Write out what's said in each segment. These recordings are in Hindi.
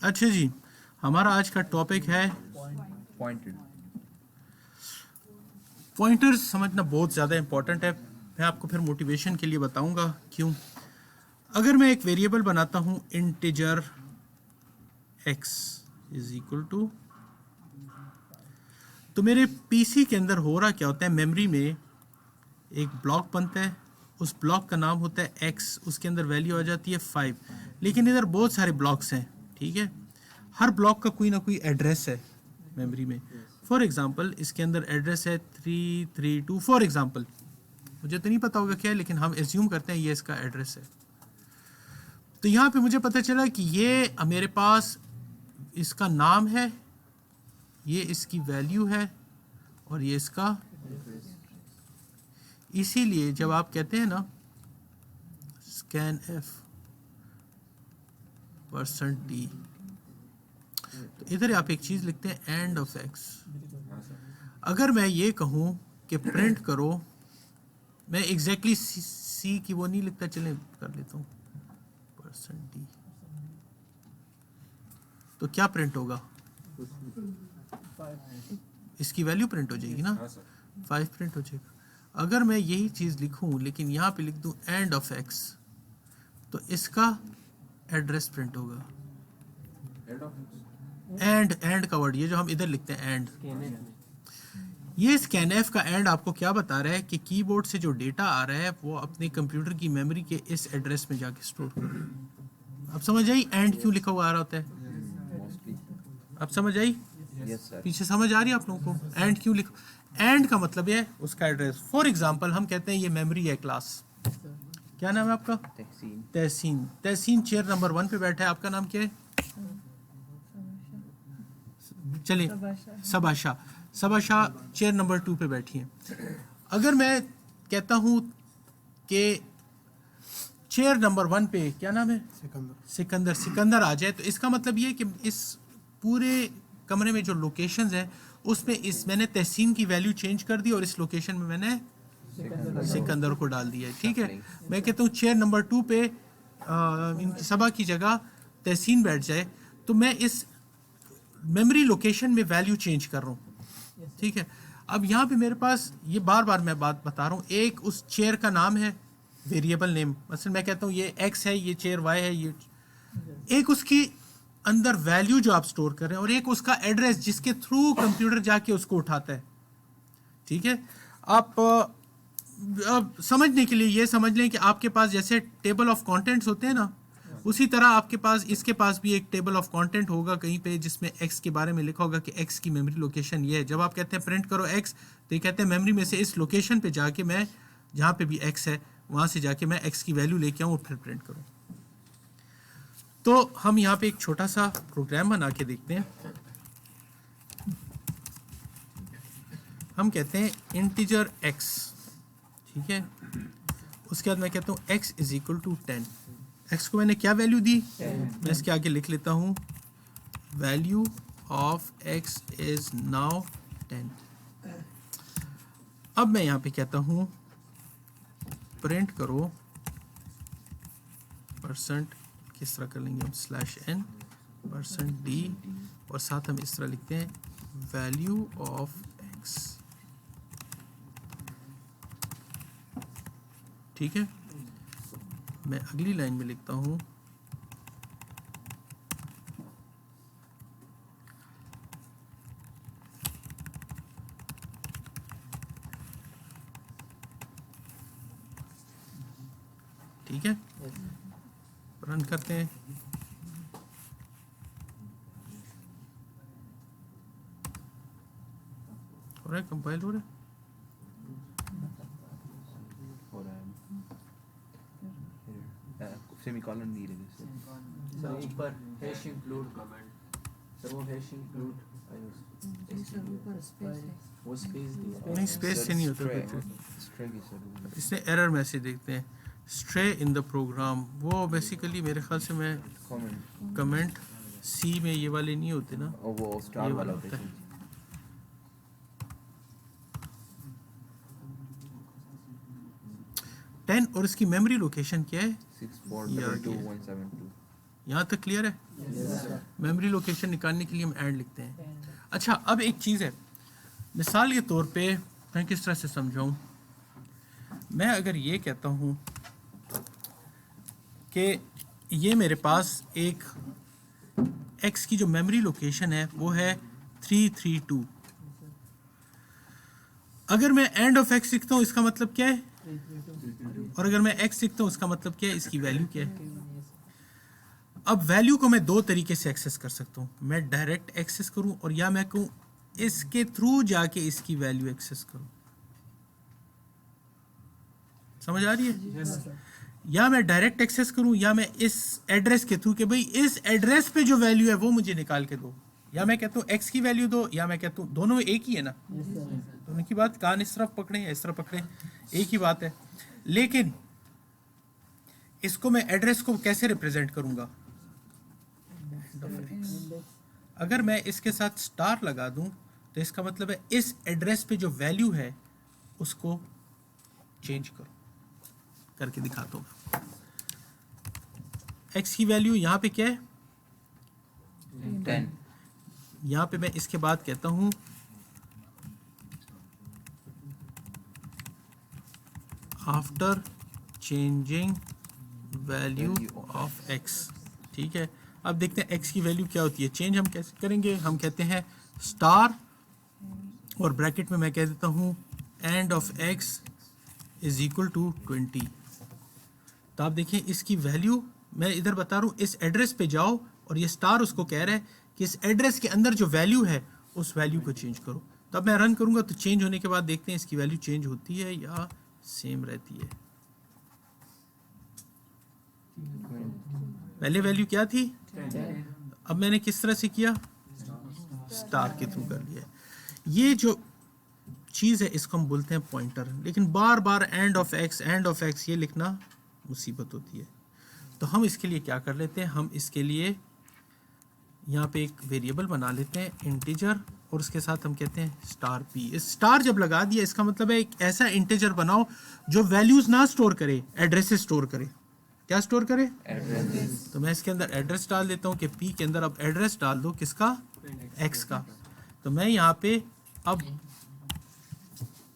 अच्छा जी, हमारा आज का टॉपिक है पॉइंटेड। पॉइंटर्स। समझना बहुत ज़्यादा इंपॉर्टेंट है। मैं आपको फिर मोटिवेशन के लिए बताऊंगा क्यों। अगर मैं एक वेरिएबल बनाता हूँ integer x is equal to, तो मेरे पीसी के अंदर हो रहा क्या होता है, मेमोरी में एक ब्लॉक बनता है, उस ब्लॉक का नाम होता है x, उसके अंदर वैल्यू आ जाती है 5। लेकिन इधर बहुत सारे ब्लॉक्स हैं, ठीक है। हर ब्लॉक का कोई ना कोई एड्रेस है मेमोरी में। फॉर एग्जांपल इसके अंदर एड्रेस है 332 फॉर एग्जांपल। मुझे तो नहीं पता होगा क्या है, लेकिन हम एज्यूम करते हैं ये इसका एड्रेस है। तो यहाँ पे मुझे पता चला कि ये मेरे पास इसका नाम है, ये इसकी वैल्यू है और ये इसका। इसीलिए जब आप कहते हैं ना स्कैन एफ %d, तो इधर आप एक चीज़ लिखते हैं एंड ऑफ एक्स। अगर मैं ये कहूँ कि प्रिंट करो, मैं एग्जैक्टली सी की वो नहीं लिखता, चलें कर लेता हूँ %d, तो क्या प्रिंट होगा? इसकी वैल्यू प्रिंट हो जाएगी ना, 5 प्रिंट हो जाएगा। अगर मैं यही चीज़ लिखूं लेकिन यहाँ पे लिख दूं एंड ऑफ एक्स, तो इसका एड्रेस प्रिंट होगा। एंड का वर्ड, ये जो हम इधर लिखते हैं एंड, ये स्कैनएफ का एंड आपको क्या बता रहा है कि कीबोर्ड से जो डेटा आ रहा है वो अपने कंप्यूटर की मेमोरी के इस एड्रेस में जाके स्टोर करो। अब समझ आई एंड क्यों लिखा हुआ आ रहा होता है? अब समझ आई? पीछे समझ आ रही है आप लोगों को एंड क्यों लिखो? एंड का मतलब है उसका एड्रेस। फॉर एग्जांपल हम कहते हैं ये मेमोरी है क्लास, क्या नाम है आपका? तहसीन। तहसीन चेयर नंबर 1 पे बैठा है, आपका नाम क्या है? चलिए सबाशा। सबाशा चेयर नंबर 2 पे बैठी है। अगर मैं कहता हूँ कि चेयर नंबर 1 पे क्या नाम है? सिकंदर। सिकंदर आ जाए, तो इसका मतलब ये है कि इस पूरे कमरे में जो लोकेशंस हैं उसमें मैंने तहसीन की वैल्यू चेंज कर दी और इस लोकेशन में मैंने सिकंदर को डाल दिया है, ठीक है। मैं कहता हूँ चेयर नंबर 2 पे इनकी सभा की जगह तहसीन बैठ जाए, तो मैं इस मेमोरी लोकेशन में वैल्यू चेंज कर रहा हूँ, ठीक है। अब यहाँ पे मेरे पास ये बार बार मैं बात बता रहा हूँ, एक उस चेयर का नाम है वेरिएबल नेम, मतलब मैं कहता हूँ ये x है, ये चेयर y है, ये एक उसकी अंदर वैल्यू जो आप स्टोर कर रहे हैं और एक उसका एड्रेस जिसके थ्रू कंप्यूटर जाके उसको उठाता है, ठीक है। आप अब समझने के लिए ये समझ लें कि आपके पास जैसे टेबल ऑफ कंटेंट्स होते हैं ना, उसी तरह आपके पास इसके पास भी एक टेबल ऑफ कंटेंट होगा कहीं पे जिसमें x के बारे में लिखा होगा कि x की मेमोरी लोकेशन ये है। जब आप कहते हैं प्रिंट करो x, तो ये कहते हैं मेमोरी में से इस लोकेशन पे जाके मैं जहाँ पे भी x है वहाँ से जाके मैं x की वैल्यू लेके आऊँ और फिर प्रिंट करूँ। तो हम यहाँ पे एक छोटा सा प्रोग्राम बना के देखते हैं। हम कहते हैं इंटीजर x, ठीक है। उसके बाद मैं कहता हूँ x is equal to 10। x को मैंने क्या वैल्यू दी? मैं इसके आगे लिख लेता हूँ value of x is now 10। अब मैं यहाँ पे कहता हूँ प्रिंट करो %, किस तरह कर लेंगे हम, /n %d, और साथ हम इस तरह लिखते हैं वैल्यू ऑफ x, ठीक है। मैं अगली लाइन में लिखता हूँ ठीक है, रन करते हैं। हो रहा है, कंपाइल हो रहा है। सेमीकोलन नहीं लगे सर ऊपर हैश इंक्लूड कमेंट, सर वो हैश इंक्लूड वो स्पेस दिया नहीं, स्पेस से नहीं होता कुछ। इसने एरर मैसेज देखते हैं स्ट्रे इन द प्रोग्राम, वो बेसिकली मेरे ख्याल से मैं कमेंट सी में ये वाले नहीं होते ना, वो स्टार वाला होता है। 10 और इसकी मेमोरी लोकेशन क्या है? 6422 172। यहाँ तक क्लियर है? मेमोरी लोकेशन निकालने के लिए हम एंड लिखते हैं। अच्छा, अब एक चीज़ है, मिसाल के तौर पे मैं किस तरह से समझाऊं। मैं अगर ये कहता हूँ कि ये मेरे पास एक x की जो मेमोरी लोकेशन है वो है 332। अगर मैं एंड ऑफ x लिखता हूँ इसका मतलब क्या है, और अगर मैं x लिखता हूँ इसका मतलब क्या है, इसकी वैल्यू क्या है। अब वैल्यू को मैं दो तरीके से एक्सेस कर सकता हूँ, मैं डायरेक्ट एक्सेस करूँ और या मैं कहूँ इसके थ्रू जाके इसकी वैल्यू एक्सेस करूँ। समझ आ रही है? या मैं डायरेक्ट एक्सेस करूं या मैं इस एड्रेस के थ्रू के भाई इस एड्रेस पे जो वैल्यू है वो मुझे निकाल के दो, या मैं कहता हूँ एक्स की वैल्यू दो, या मैं कहता हूँ दोनों एक ही है ना, दोनों की बात, कान इस तरफ पकड़े या इस तरफ पकड़े एक ही बात है। लेकिन इसको मैं एड्रेस को कैसे रिप्रेजेंट करूंगा, अगर मैं इसके साथ स्टार लगा दूं तो इसका मतलब है इस एड्रेस पे जो वैल्यू है उसको चेंज करो। करके दिखाता हूँ। x की वैल्यू यहाँ पे क्या है 10। यहाँ पे मैं इसके बाद कहता हूँ after changing value of x। ठीक है, अब देखते हैं x की वैल्यू क्या होती है। चेंज हम कैसे करेंगे, हम कहते हैं स्टार और ब्रैकेट में मैं कह देता हूँ and of x is equal to 20। तो आप देखें इसकी वैल्यू मैं इधर बता रहा हूँ, इस एड्रेस पे जाओ और ये स्टार उसको कह रहा है कि इस एड्रेस के अंदर जो वैल्यू है उस वैल्यू को चेंज करो। तो अब मैं रन करूँगा तो चेंज होने के बाद देखते हैं इसकी वैल्यू चेंज होती है या सेम रहती है। पहले वैल्यू क्या थी, अब मैंने किस तरह से किया, स्टार के थ्रू कर लिया। ये जो चीज़ है इसको हम बोलते हैं पॉइंटर। लेकिन बार बार एंड ऑफ एक्स ये लिखना मुसीबत होती है, तो हम इसके लिए क्या कर लेते हैं, हम इसके लिए यहाँ पे एक वेरिएबल बना लेते हैं इंटीजर और उसके साथ हम कहते हैं स्टार पी। इस स्टार जब लगा दिया इसका मतलब है एक ऐसा इंटीजर बनाओ जो वैल्यूज ना स्टोर करे, एड्रेसेस स्टोर करे। क्या स्टोर करे, एड्रेस। तो मैं इसके अंदर एड्रेस डाल देता हूँ कि पी के अंदर अब एड्रेस डाल दो किसका, एक्स का। तो मैं यहाँ पे अब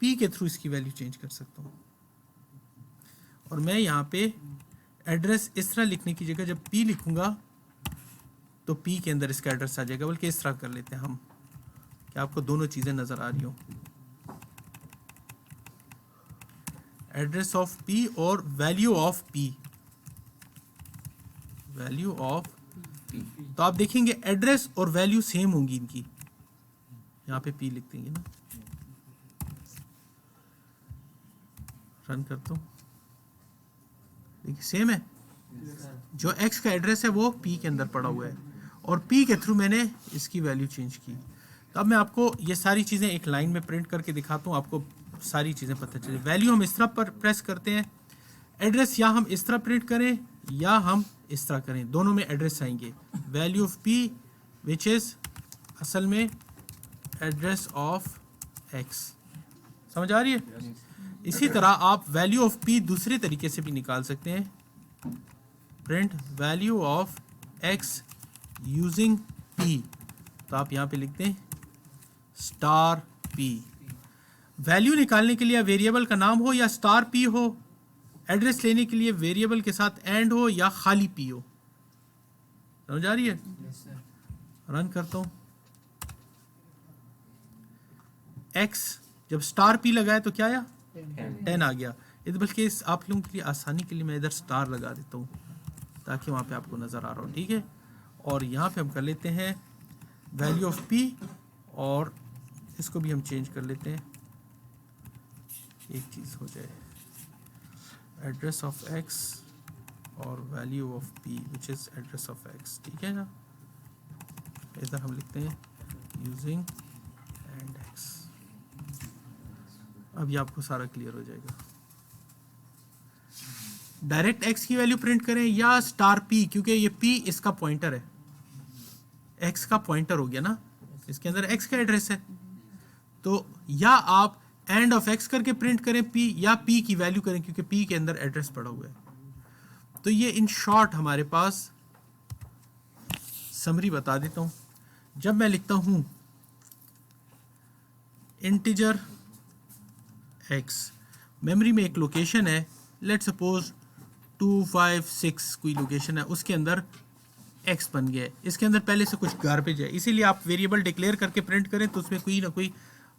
पी के थ्रू इसकी वैल्यू चेंज कर सकता हूँ, और मैं यहाँ पे एड्रेस इस तरह लिखने की जगह जब पी लिखूंगा तो पी के अंदर इसका एड्रेस आ जाएगा। बल्कि इस तरह कर लेते हैं हम, क्या आपको दोनों चीज़ें नज़र आ रही हो, एड्रेस ऑफ पी और value of P, value of P. तो आप देखेंगे एड्रेस और वैल्यू सेम होंगी इनकी, यहाँ पे पी लिख देंगे ना। रन करता हूँ, देखिए सेम है, जो x का एड्रेस है वो p के अंदर पड़ा हुआ है और p के थ्रू मैंने इसकी वैल्यू चेंज की। तो अब मैं आपको ये सारी चीज़ें एक लाइन में प्रिंट करके दिखाता हूँ, आपको सारी चीज़ें पता चले। वैल्यू हम इस तरह पर प्रेस करते हैं, एड्रेस या हम इस तरह प्रिंट करें या हम इस तरह करें, दोनों में एड्रेस आएंगे। Value of p which is असल में एड्रेस ऑफ x। समझ आ रही है? इसी तरह आप वैल्यू ऑफ p दूसरे तरीके से भी निकाल सकते हैं, print value of x using p। तो आप यहाँ पे लिखते हैं स्टार p। वैल्यू निकालने के लिए वेरिएबल का नाम हो या स्टार p हो, एड्रेस लेने के लिए वेरिएबल के साथ एंड हो या खाली p हो। समझ आ रही है? रन करता हूँ, x जब स्टार p लगाया तो क्या आया, 10 आ गया। इधर बल्कि इस आप लोगों के लिए आसानी के लिए मैं इधर स्टार लगा देता हूँ ताकि वहाँ पे आपको नज़र आ रहा हो, ठीक है। और यहाँ पे हम कर लेते हैं वैल्यू ऑफ p और इसको भी हम चेंज कर लेते हैं, एक चीज़ हो जाए, एड्रेस ऑफ x और value of p which is address of x, ठीक है ना। इधर हम लिखते हैं यूजिंग एंड x। अब ये आपको सारा क्लियर हो जाएगा। डायरेक्ट x की वैल्यू प्रिंट करें या स्टार p, क्योंकि ये p इसका पॉइंटर है, x का पॉइंटर हो गया ना, इसके अंदर x का एड्रेस है। तो या आप एंड ऑफ x करके प्रिंट करें p, या p की वैल्यू करें क्योंकि p के अंदर एड्रेस पड़ा हुआ है। तो ये इन शॉर्ट हमारे पास समरी बता देता हूँ। जब मैं लिखता हूँ इंटीजर x, मेमोरी में एक लोकेशन है, लेट सपोज 256 कोई लोकेशन है, उसके अंदर x बन गया है, इसके अंदर पहले से कुछ गार्बेज है, इसीलिए आप वेरिएबल डिक्लेयर करके प्रिंट करें तो उसमें कोई ना कोई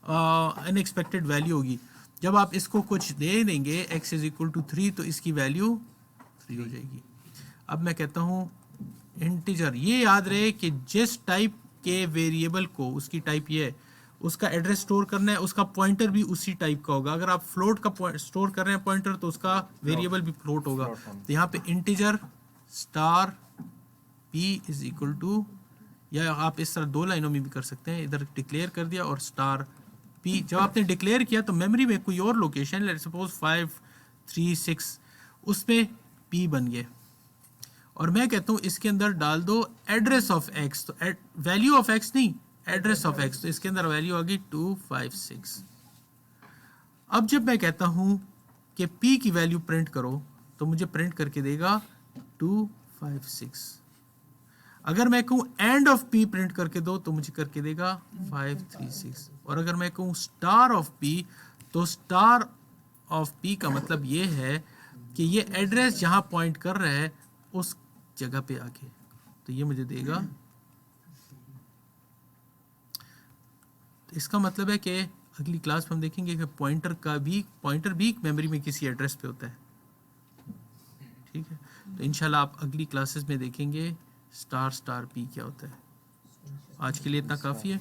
अनएक्सपेक्टेड वैल्यू होगी। जब आप इसको कुछ दे देंगे x इज इक्वल टू 3 तो इसकी वैल्यू 3 हो जाएगी। अब मैं कहता हूँ इंटीजर, ये याद रहे कि जिस टाइप के वेरिएबल को, उसकी टाइप ये है, उसका एड्रेस स्टोर करना है, उसका पॉइंटर भी उसी टाइप का होगा। अगर आप फ्लोट का स्टोर कर रहे हैं पॉइंटर तो उसका वेरिएबल भी फ्लोट होगा। तो यहाँ पे integer star p is equal to, या आप इस तरह दो लाइनों में भी कर सकते हैं, इधर डिक्लेयर कर दिया और स्टार p। जब आपने डिक्लेयर किया तो मेमोरी में कोई और लोकेशन, लेट्स सपोज 536, उसमें p बन गए और मैं कहता हूँ इसके अंदर डाल दो एड्रेस ऑफ x, तो वैल्यू ऑफ x नहीं, एड्रेस ऑफ x, तो इसके अंदर वैल्यू आ गई 256। अब जब मैं कहता हूँ कि p की वैल्यू प्रिंट करो तो मुझे प्रिंट करके देगा 256। अगर मैं कहूँ एंड ऑफ p प्रिंट करके दो तो मुझे करके देगा 536। और अगर मैं कहूँ स्टार ऑफ p तो स्टार ऑफ p का मतलब ये है कि ये एड्रेस जहाँ पॉइंट कर रहा है उस जगह पे आके, तो ये मुझे देगा। तो इसका मतलब है कि अगली क्लास में हम देखेंगे कि पॉइंटर भी मेमोरी में किसी एड्रेस पे होता है। ठीक है, तो इंशाल्लाह आप अगली क्लासेस में देखेंगे स्टार p क्या होता है। आज के लिए इतना काफ़ी है,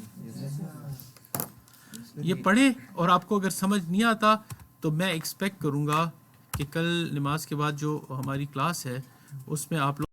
ये पढ़ें। और आपको अगर समझ नहीं आता तो मैं एक्सपेक्ट करूँगा कि कल नमाज के बाद जो हमारी क्लास है उसमें आप लोग